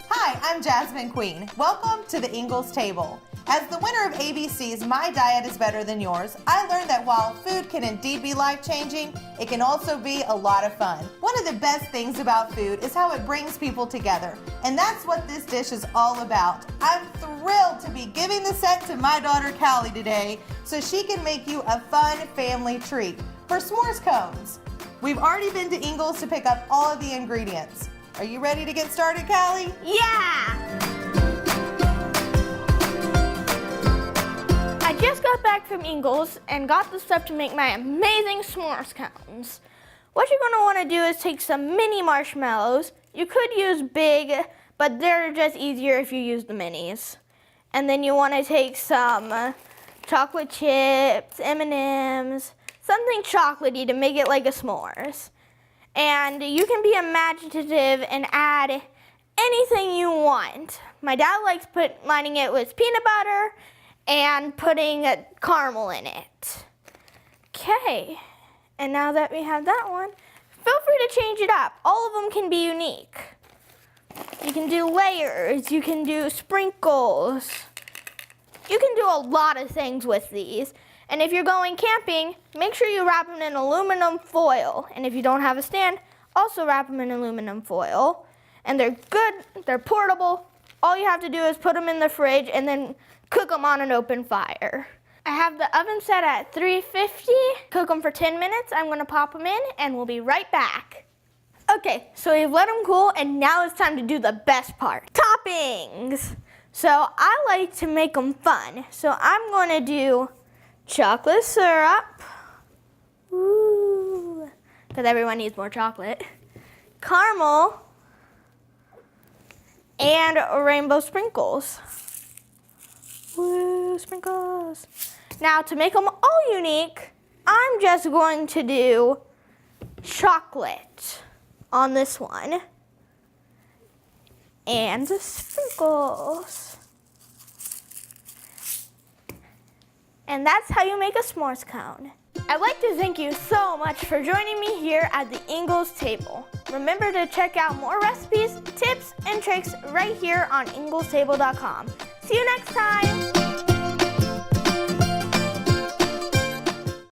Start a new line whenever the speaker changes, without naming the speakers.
Hi, I'm Jasmin Queen. Welcome to the Ingles table. As the winner of ABC's My Diet is Better Than Yours, I learned that while food can indeed be life-changing, it can also be a lot of fun. One of the best things about food is how it brings people together, and that's what this dish is all about. I'm thrilled to be giving the set to my daughter Callie today so she can make you a fun family treat for s'mores cones. We've already been to Ingles to pick up all of the ingredients. Are you ready to get started, Callie?
Yeah! I just got back from Ingles and got the stuff to make my amazing s'mores cones. What you're gonna wanna do is take some mini marshmallows. You could use big, but they're just easier if you use the minis. And then you wanna take some chocolate chips, M&Ms, something chocolatey to make it like a s'mores. And you can be imaginative and add anything you want. My dad likes lining it with peanut butter and putting caramel in it. Okay, and now that we have that one, feel free to change it up. All of them can be unique. You can do layers, you can do sprinkles. You can do a lot of things with these. And if you're going camping, make sure you wrap them in aluminum foil. And if you don't have a stand, also wrap them in aluminum foil. And they're good, they're portable. All you have to do is put them in the fridge and then cook them on an open fire. I have the oven set at 350. Cook them for 10 minutes. I'm gonna pop them in and we'll be right back. Okay, so we've let them cool and now it's time to do the best part. Toppings. So I like to make them fun. So I'm gonna do chocolate syrup. Ooh, because everyone needs more chocolate. Caramel and rainbow sprinkles. Woo, sprinkles. Now to make them all unique, I'm just going to do chocolate on this one. And the sprinkles. And that's how you make a s'mores cone. I'd like to thank you so much for joining me here at the Ingles table. Remember to check out more recipes, tips, and tricks right here on inglestable.com. See you next time!